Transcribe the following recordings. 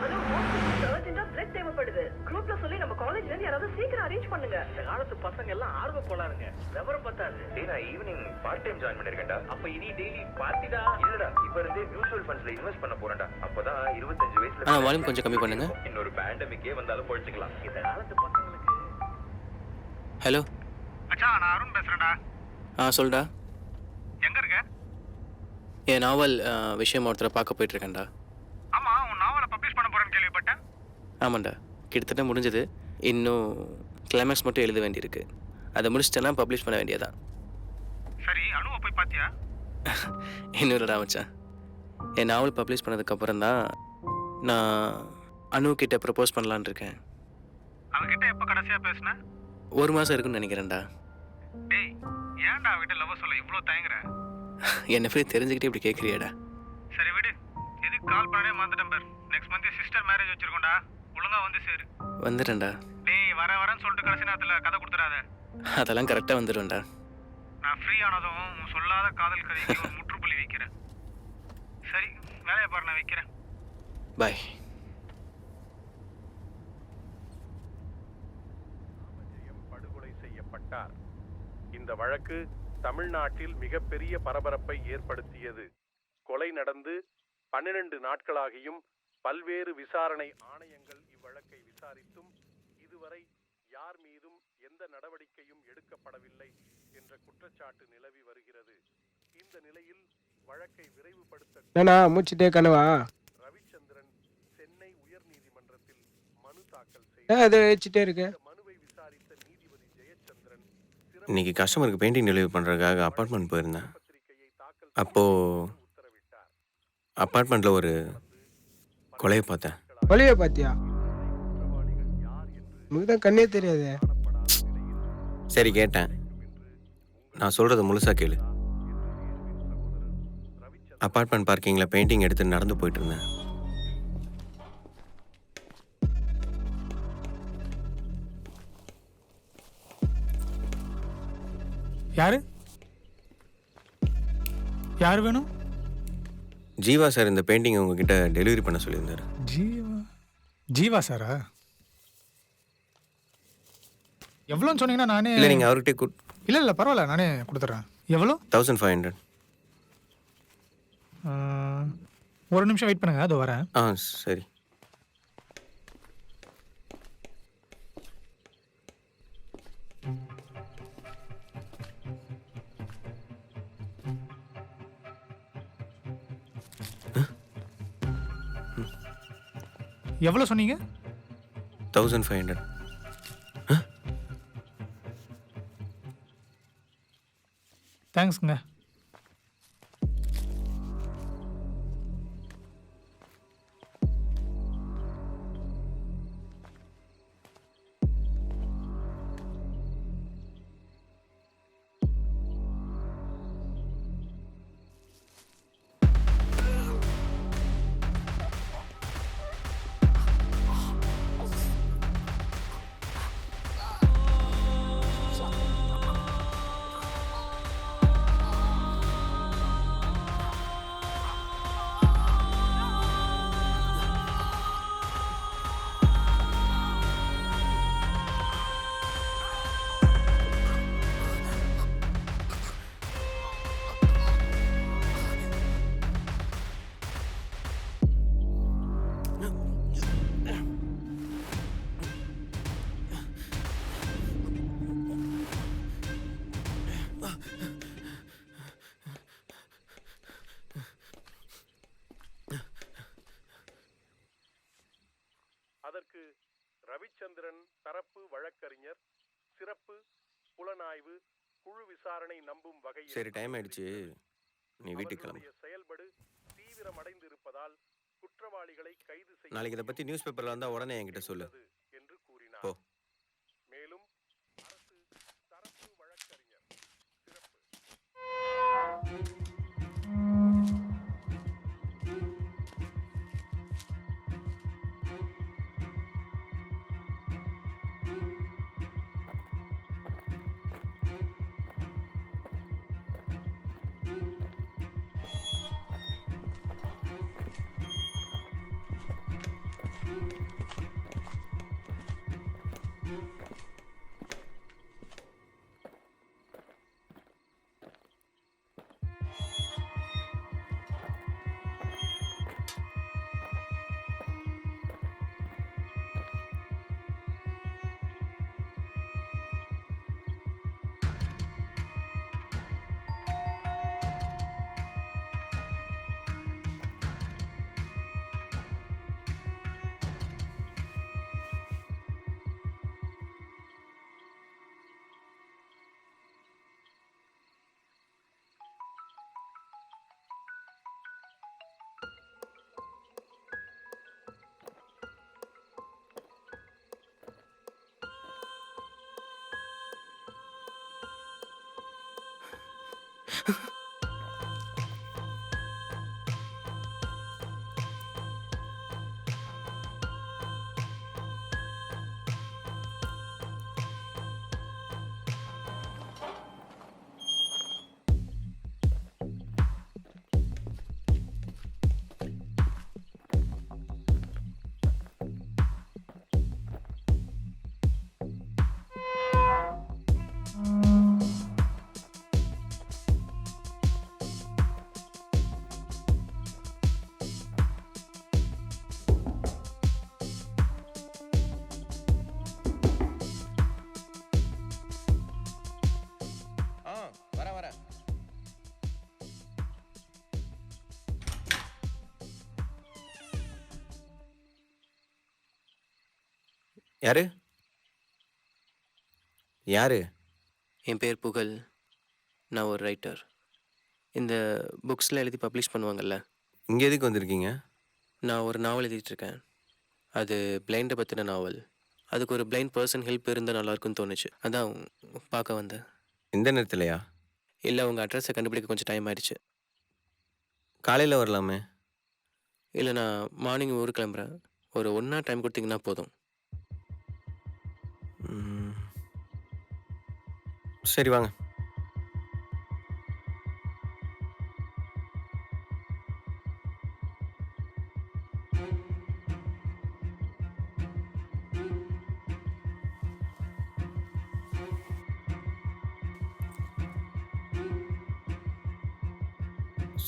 Hello hospital அர்ஜென்ட்டா blood தேவைப்படுது. குரூப்ல சொல்லி நம்ம காலேஜ்ல இருந்து யாராவது சீக்கிரம் அரேஞ்ச் பண்ணுங்க. இந்த காலத்து பசங்க எல்லாம் ஆர்வ கோளாறுங்க. விவரம் பத்தாது. டேய் நான் ஈவினிங் பார்ட் டைம் ஜாயின் பண்ணிருக்கேன்டா. அப்ப இனி டெய்லி பார்ட்டிடா. இல்லடா இப்ப இருந்தே மியூச்சுவல் ஃபண்ட்ஸ்ல இன்வெஸ்ட் பண்ண போறேன்டா. அப்பதான் 25 வயசுல வால்யூம் கொஞ்சம் கம்மி பண்ணுங்க. இன்னொரு பேண்டமிக்கே வந்தாலும் பொழைச்சுக்கலாம். இந்த காலத்து பசங்களுக்கு. ஹலோ மச்சான், நான் அருண் பேசுறேன்டா. சொல்டா. எங்க இருக்க? என் நாவல் விஷயம் ஒருத்தரை பார்க்க போயிட்டுருக்கேன்டா. ஆமா, உன் நாவலை பப்ளிஷ் பண்ண போறேன்னு கேள்விப்பட்டேன். ஆமாண்டா, கிட்டத்தட்ட முடிஞ்சது. இன்னும் கிளைமேக்ஸ் மட்டும் எழுத வேண்டியிருக்கு. அதை முடிச்சிட்டேன்னா பப்ளிஷ் பண்ண வேண்டியதான். சரி, அனுவை போய் பாத்தியா? இன்னொருடா மச்சான், என் நாவல் பப்ளிஷ் பண்ணதுக்கப்புறம் தான் நான் அனுக்கிட்ட ப்ரப்போஸ் பண்ணலான்னு இருக்கேன். அவகிட்ட எப்ப கடைசியா பேசுன? 1 மாதம் இருக்குன்னு நினைக்கிறேன்டா. டேய், ஏன்டா அவகிட்ட லவ் சொல்ல இவ்ளோ தயங்குற? என்னை போய் தெரிஞ்சுக்கிட்டே இப்படி கேட்குறியாடா? சரி விடு, எதுக்கு கால் பண்ணே மறந்துட்டேன் பார். நெக்ஸ்ட் மந்த் சிஸ்டர் மேரேஜ் வச்சிருக்கோம்டா, ஒழுங்கா வந்து சேரு. வந்துடுறேன்டா. டேய், வரேன்னு சொல்லிட்டு கடைசி நேரத்துல கதை கொடுத்துறாத. அதெல்லாம் கரெக்டாக வந்துடுவேன்டா. நான் ஃப்ரீ ஆனதும் உன் சொல்லாத காதல் கதைக்கு ஒரு முற்றுப்புள்ளி வைக்கிறேன். சரி, வேலையை பாரு, நான் வைக்கிறேன். பாய். படுகொலை செய்யப்பட்டார். இந்த வழக்கு தமிழ்நாட்டில் மிகப்பெரிய பரபரப்பை ஏற்படுத்தியது. கொலை நடந்து 12 நாட்களாகியும் பல்வேறு விசாரணை ஆணையங்கள் இவ்வழக்கை விசாரித்தும் இதுவரை யார் மீதும் எந்த நடவடிக்கையும் எடுக்கப்படவில்லை என்ற குற்றச்சாட்டு நிலவி வருகிறது. இந்த நிலையில் வழக்கை விரைவுபடுத்த மூச்சுட்டே கனவா ரவிச்சந்திரன் சென்னை உயர்நீதிமன்றத்தில் மனு தாக்கல் செய்த மனுவை விசாரித்த நீதிபதி ஜெயச்சந்திரன் இன்னைக்கு கஸ்டமருக்கு பெயிண்டிங் டெலிவரி பண்ணுறதுக்காக அப்பார்ட்மெண்ட் போயிருந்தேன். அப்போது அப்பார்ட்மெண்ட்டில் ஒரு கொலையை பார்த்தேன். கொலையை பார்த்தியா? உனக்கு தான் கண்ணே தெரியாது. சரி கேட்டேன். நான் சொல்கிறத முழுசாக கேளு. அப்பார்ட்மெண்ட் பார்க்கிங்கில் பெயிண்டிங் எடுத்து நடந்து போயிட்டு இருந்தேன். யாரு வேணும்? ஜீவா சார் இந்த பெயிண்டிங் உங்ககிட்ட டெலிவரி பண்ண சொல்லியிருந்தாரு. ஜீவா சாரா? எவ்வளோன்னு சொன்னீங்கன்னா நானே. இல்லை நீங்கள் அவர்கிட்ட இல்லை பரவாயில்ல, நானே கொடுத்துட்றேன். எவ்வளோ? 1500. ஒரு நிமிஷம் வெயிட் பண்ணுங்க, அது வரேன். சரி. எவ்வளோ சொன்னீங்க? 1500. தேங்க்ஸ்ங்க. அதற்கு ரவிச்சந்திரன் தரப்பு வழக்கறிஞர் சிறப்பு புலனாய்வு குழு விசாரணை நம்பும் வகையில் சரி, டைம் ஆயிடுச்சு, நீ வீட்டுக்கு கிளம்பு. செயல்படு தீவிரமடைந்து இருப்பதால் குற்றவாளிகளை கைது செய்ய நாளைக்கு இதை பற்றி நியூஸ் பேப்பரில் வந்தால் உடனே என்கிட்ட சொல்லு. என்று கூறினார். மேலும் அரசு தரப்பு வழக்கறிஞர் சிறப்பு வரேன். யாரு? யாரு? என் பேர் புகழ். நான் ஒரு ரைட்டர். இந்த புக்ஸில் எழுதி பப்ளிஷ் பண்ணுவாங்கல்ல, இங்கே எதுக்கு வந்திருக்கீங்க? நான் ஒரு நாவல் எழுதிட்டுருக்கேன். அது பிளைண்டை பற்றின நாவல். அதுக்கு ஒரு பிளைண்ட் பர்சன் ஹெல்ப் இருந்தால் நல்லாயிருக்குன்னு தோணுச்சு. அதான் பார்க்க வந்தேன். இந்த நேரத்துலையா? இல்லை, உங்கள் அட்ரஸை கண்டுபிடிக்க கொஞ்சம் டைம் ஆயிடுச்சு. காலையில் வரலாமே. இல்லை, நான் மார்னிங் ஊருக்கு கிளம்புறேன். ஒரு 1 hour டைம் கொடுத்தீங்கன்னா போதும். சரி வாங்க.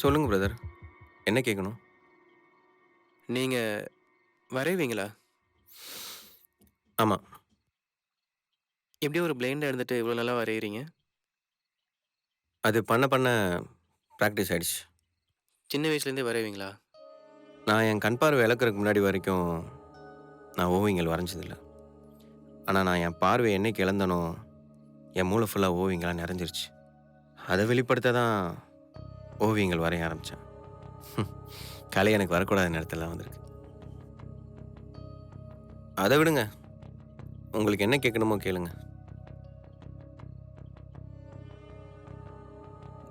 சொல்லுங்க பிரதர், என்ன கேட்கணும்? நீங்கள் வரைவீங்களா? ஆமாம். எப்படி ஒரு பிளைண்டாக இருந்துட்டு இவ்வளோ நல்லா வரைகிறீங்க? அது பண்ண ப்ராக்டிஸ் ஆகிடுச்சு. சின்ன வயசுலேருந்தே வரைவீங்களா? நான் என் கண் பார்வை இழக்கிறதுக்கு முன்னாடி வரைக்கும் நான் ஓவியங்கள் வரைஞ்சதில்லை. ஆனால் நான் என் பார்வையை என்னைக்கு இழந்தனோ என் மூளை ஃபுல்லாக ஓவியங்களாக நிறைஞ்சிருச்சு. அதை வெளிப்படுத்த தான் ஓவியங்கள் வரைய ஆரம்பித்தேன். கலை எனக்கு வரக்கூடாத நேரத்தில் வந்திருக்கு. அதை விடுங்க, உங்களுக்கு என்ன கேட்கணுமோ கேளுங்க.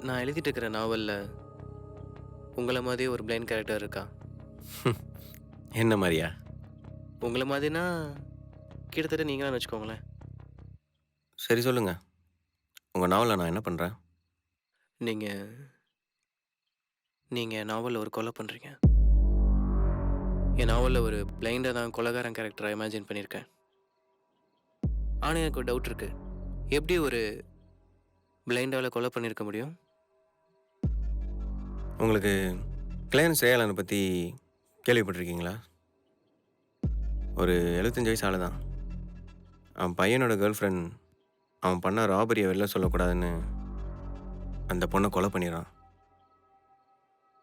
நான் எழுதிட்டு இருக்கிற நாவலில் உங்களை மாதிரியே ஒரு பிளைண்ட் கேரக்டர் இருக்கா? என்ன மாதிரியா? உங்களை மாதிரினா கிட்டத்தட்ட நீங்களான்னு வச்சுக்கோங்களேன். சரி சொல்லுங்கள், உங்கள் நாவலில் நான் என்ன பண்ணுறேன்? நீங்கள் என் நாவலில் ஒரு கொலை பண்ணுறீங்க. என் நாவலில் ஒரு பிளைண்டாக தான் கொலைகாரன் கேரக்டரை இமேஜின் பண்ணியிருக்கேன். ஆனால் எனக்கு ஒரு டவுட் இருக்குது. எப்படி ஒரு பிளைண்டாவில் கொலை பண்ணியிருக்க முடியும்? உங்களுக்கு கிளையன்ஸ் ரேயாளனை பற்றி கேள்விப்பட்டிருக்கீங்களா? ஒரு 75 வயசு ஆள் தான். அவன் பையனோட கேர்ள் ஃப்ரெண்ட் அவன் பண்ண ராபரியை வெளில சொல்லக்கூடாதுன்னு அந்த பொண்ணை கொலை பண்ணிடுறான்.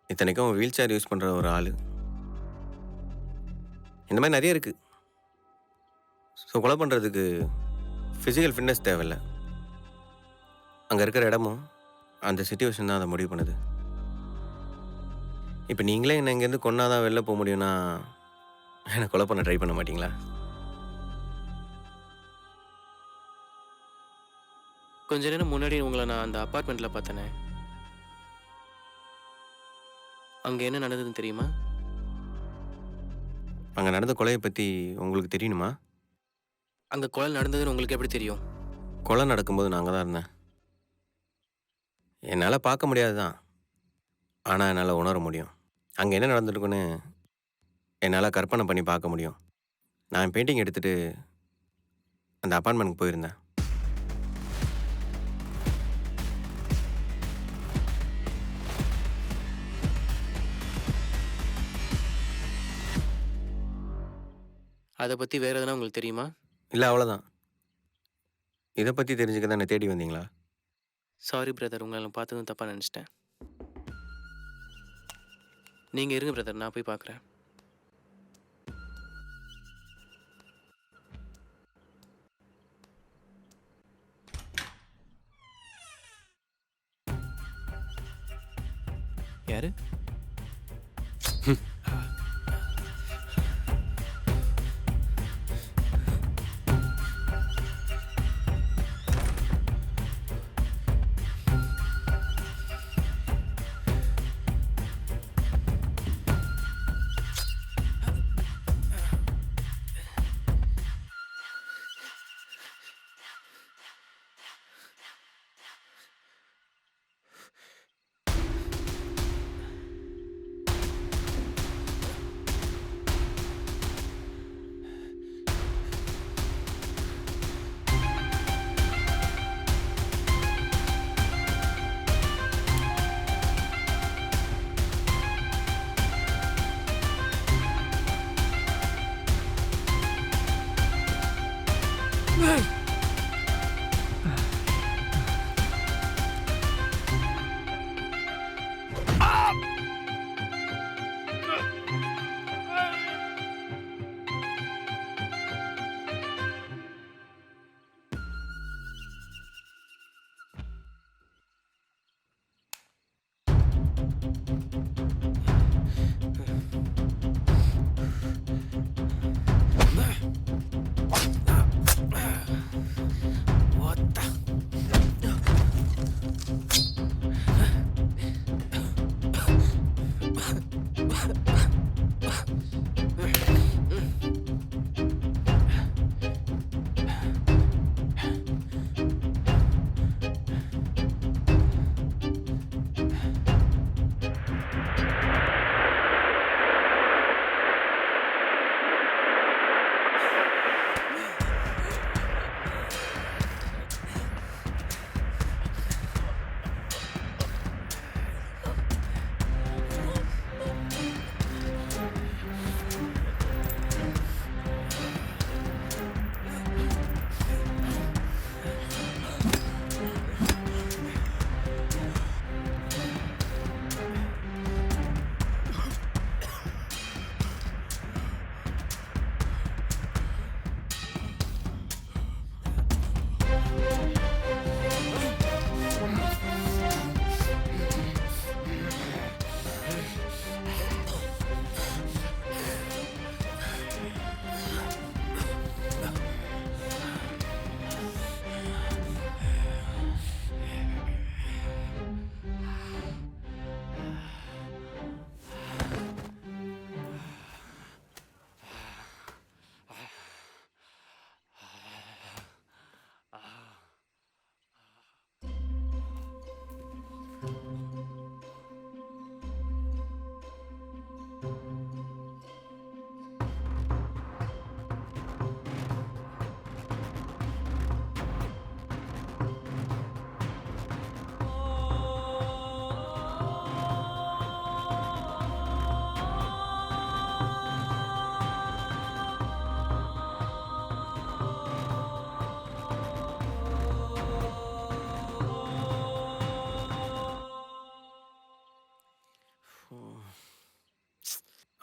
இத்தனைக்கும் அவன் வீல் சேர் யூஸ் பண்ணுற ஒரு ஆள். இந்த மாதிரி நிறைய இருக்குது. ஸோ கொலை பண்ணுறதுக்கு ஃபிசிக்கல் ஃபிட்னஸ் தேவையில்லை. அங்கே இருக்கிற இடமும் அந்த சிச்சுவேஷன் தான் அதை முடிவு பண்ணுது. இப்போ நீங்களே என்னை இங்கேருந்து கொன்னாதான் வெளில போக முடியும்னா என்னை கொலை பண்ண ட்ரை பண்ண மாட்டிங்களா? கொஞ்ச நேரம் முன்னாடி உங்களை நான் அந்த அப்பார்ட்மெண்ட்டில் பார்த்தேனே, அங்கே என்ன நடந்ததுன்னு தெரியுமா? அங்கே நடந்த கொலையை பற்றி உங்களுக்கு தெரியணுமா? அங்கே கொலை நடந்ததுன்னு உங்களுக்கு எப்படி தெரியும்? கொலை நடக்கும்போது நான் அங்கே தான் இருந்தேன். என்னால் பார்க்க முடியாது தான், ஆனால் என்னால் உணர முடியும். அங்கே என்ன நடந்திருக்குன்னு என்னால் கற்பனை பண்ணி பார்க்க முடியும். நான் பெயிண்டிங் எடுத்துகிட்டு அந்த அப்பார்ட்மெண்ட்டுக்கு போயிருந்தேன். அதை பற்றி வேறு எதுனா உங்களுக்கு தெரியுமா? இல்லை, அவ்வளோதான். இதை பற்றி தெரிஞ்சுக்க தான் என்னை தேடி வந்தீங்களா? சாரி பிரதர், உங்களை நான் பார்த்ததும் தப்பாக நினச்சிட்டேன். நீங்கள் இருங்க பிரதர், நான் போய் பார்க்குறேன். யாரு?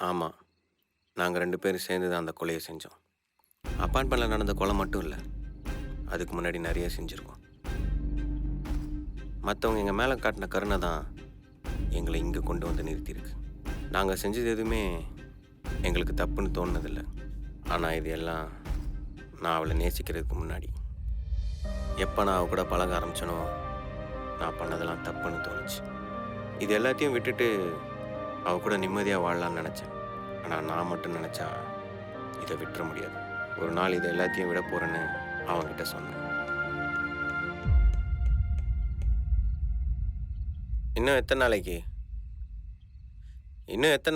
ஆமாம், நாங்கள் 2 பேரும் சேர்ந்து தான் அந்த கொலையை செஞ்சோம். அப்பார்ட்மெண்ட்டில் நடந்த கொலை மட்டும் இல்லை, அதுக்கு முன்னாடி நிறைய செஞ்சுருக்கோம். மற்றவங்க எங்கள் மேலே காட்டின கருணை தான் எங்களை இங்கே கொண்டு வந்து நிறுத்தியிருக்கு. நாங்கள் செஞ்சது எதுவுமே எங்களுக்கு தப்புன்னு தோணுனதில்லை. ஆனால் இது எல்லாம் நான் அவளை நேசிக்கிறதுக்கு முன்னாடி. எப்போ நான் அவ கூட பழக ஆரம்பிச்சனோ நான் பண்ணதெல்லாம் தப்புன்னு தோணுச்சு. இது எல்லாத்தையும் விட்டுட்டு அவ கூட நிம்மதியாக வாழலான்னு நினச்சேன். ஆனால் நான் மட்டும் நினச்சா இதை விட்டுற முடியாது. ஒரு நாள் இதை எல்லாத்தையும் விட போகிறேன்னு அவன்கிட்ட சொன்னேன். இன்னும் எத்தனை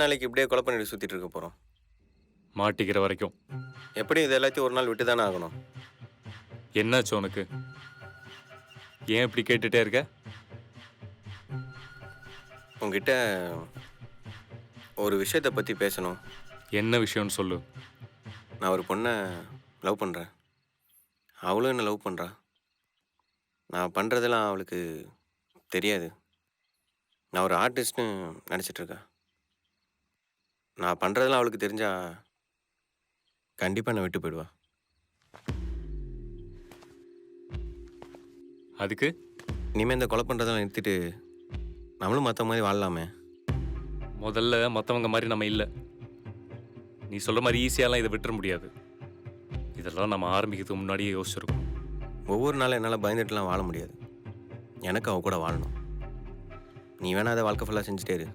நாளைக்கு இப்படியே கொலை பண்ணிட்டு சுற்றிட்டு இருக்க போகிறோம்? மாட்டிக்கிற வரைக்கும். எப்படி இது எல்லாத்தையும் ஒரு நாள் விட்டு தானே ஆகணும். என்னாச்சு உனக்கு? ஏன் இப்படி கேட்டுட்டே இருக்க? உங்ககிட்ட ஒரு விஷயத்தை பற்றி பேசணும். என்ன விஷயம்னு சொல்லு. நான் ஒரு பொண்ணை லவ் பண்ணுறேன். அவளும் என்ன லவ் பண்ணுறா. நான் பண்ணுறதெல்லாம் அவளுக்கு தெரியாது. நான் ஒரு ஆர்டிஸ்ட்னு நினச்சிட்ருக்கேன். நான் பண்ணுறதெல்லாம் அவளுக்கு தெரிஞ்சா கண்டிப்பாக என்னை விட்டு போயிடுவா. அதுக்கு இனிமேல் இந்த கொலை பண்ணுறதெல்லாம் நிறுத்திட்டு நம்மளும் மற்ற மாதிரி வாழலாமே. முதல்ல மற்றவங்க மாதிரி நம்ம இல்லை. நீ சொல்கிற மாதிரி ஈஸியாலாம் இதை விட்டுற முடியாது. இதெல்லாம் நம்ம ஆரம்பிக்கிறதுக்கு முன்னாடியே யோசிச்சிருக்கோம். ஒவ்வொரு நாளும் என்னால் பயந்துட்டுலாம் வாழ முடியாது. எனக்கு அவ கூட வாழணும். நீ வேணா அதை வாழ்க்கை ஃபுல்லாக செஞ்சுட்டே இரு.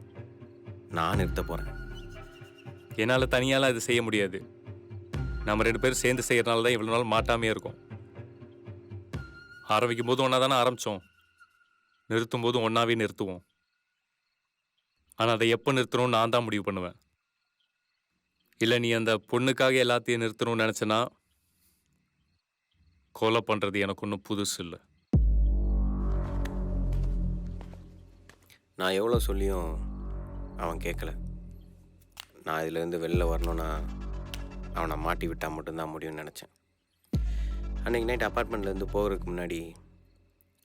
நான் நிறுத்த போகிறேன். என்னால் தனியாலாம் இது செய்ய முடியாது. நம்ம 2 பேரும் சேர்ந்து செய்கிறனால தான் இவ்வளோ நாள் மாட்டாமே இருக்கும். ஆரம்பிக்கும் போதும் ஒன்றா தானே ஆரம்பித்தோம், நிறுத்தும் போதும் ஒன்றாவே நிறுத்துவோம். ஆனால் அதை எப்போ நிறுத்தணும்னு நான் தான் முடிவு பண்ணுவேன். இல்லை நீ அந்த பொண்ணுக்காக எல்லாத்தையும் நிறுத்தணும்னு நினச்சேன்னா கொலை பண்ணுறது எனக்கு ஒன்றும் புதுசு இல்லை. நான் எவ்வளோ சொல்லியும் அவன் கேட்கல. நான் இதிலேருந்து வெளில வரணுன்னா அவனை மாட்டி விட்டால் மட்டும்தான் முடியும்னு நினச்சேன். அன்றைக்கி நைட் அப்பார்ட்மெண்ட்லேருந்து போகிறதுக்கு முன்னாடி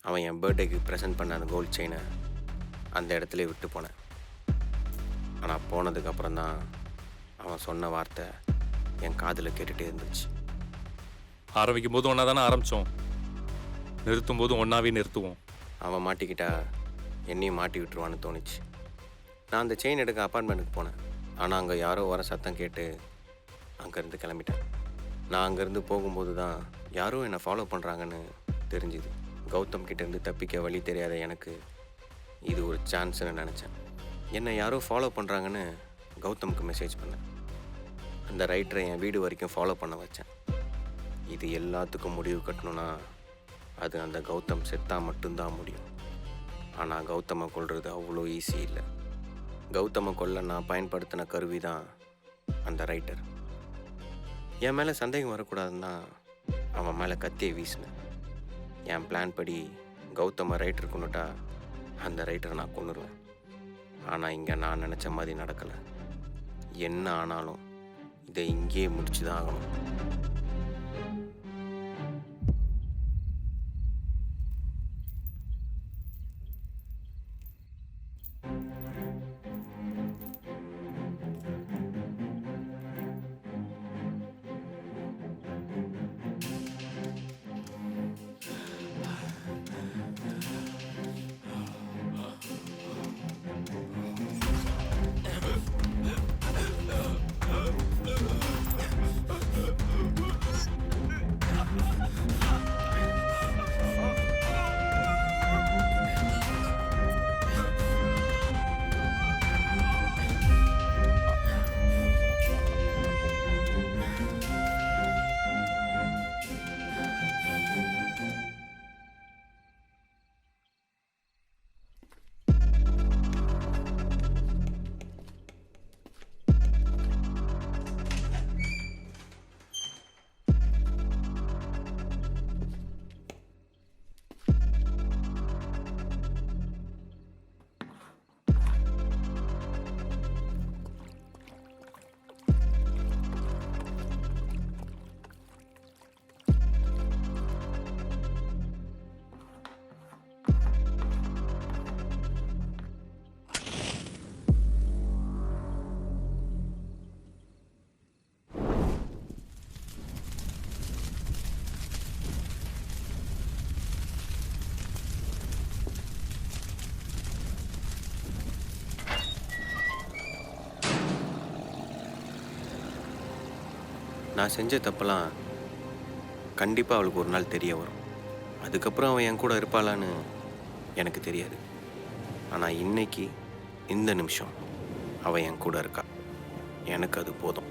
அவன் என் பர்த்டேக்கு ப்ரெசென்ட் பண்ண அந்த கோல்ட் செயினை அந்த இடத்துல விட்டு போனேன். ஆனால் போனதுக்கப்புறம் தான் அவன் சொன்ன வார்த்தை என் காதில் கேட்டுகிட்டே இருந்துச்சு. ஆரம்பிக்கும் போது ஒன்றா தானே ஆரம்பித்தோம், நிறுத்தும் போதும் ஒன்றாவே நிறுத்துவோம். அவன் மாட்டிக்கிட்டா என்னையும் மாட்டி விட்டுருவான்னு தோணுச்சு. நான் அந்த செயின் எடுக்க அப்பார்ட்மெண்ட்டுக்கு போனேன். ஆனால் அங்கே யாரோ வர சத்தம் கேட்டு அங்கேருந்து கிளம்பிட்டேன். நான் அங்கேருந்து போகும்போது தான் யாரோ என்னை ஃபாலோ பண்ணுறாங்கன்னு தெரிஞ்சுது. கௌதம் கிட்டேருந்து தப்பிக்க வழி தெரியாத எனக்கு இது ஒரு சான்ஸ்னு நினச்சேன். என்னை யாரோ ஃபாலோ பண்ணுறாங்கன்னு கௌதமுக்கு மெசேஜ் பண்ணேன். அந்த ரைட்டரை என் வீடு வரைக்கும் ஃபாலோ பண்ண வச்சேன். இது எல்லாத்துக்கும் முடிவு கட்டணும்னா அது அந்த கௌதம் செத்தா மட்டும்தான் முடியும். ஆனால் கௌதமை கொல்றது அவ்வளோ ஈஸி இல்லை. கௌதமை கொல்ல நான் பயன்படுத்தின கருவி தான் அந்த ரைட்டர். என் மேலே சந்தேகம் வரக்கூடாதுன்னா அவன் மேலே கத்தியை வீசினேன். என் பிளான் படி கௌதமை ரைட்டர் கொண்டுட்டா அந்த ரைட்டரை நான் கொன்னுருவேன். ஆனால் இங்கே நான் நினச்ச மாதிரி நடக்கலை. என்ன ஆனாலும் இதை இங்கேயே முடிச்சு தான் ஆகணும். நான் செஞ்ச தப்பெல்லாம் கண்டிப்பாக அவளுக்கு ஒரு நாள் தெரிய வரும். அதுக்கப்புறம் அவன் என் கூட இருப்பாளான்னு எனக்கு தெரியாது. ஆனால் இன்னைக்கு இந்த நிமிஷம் அவள் என் கூட இருக்கா. எனக்கு அது போதும்.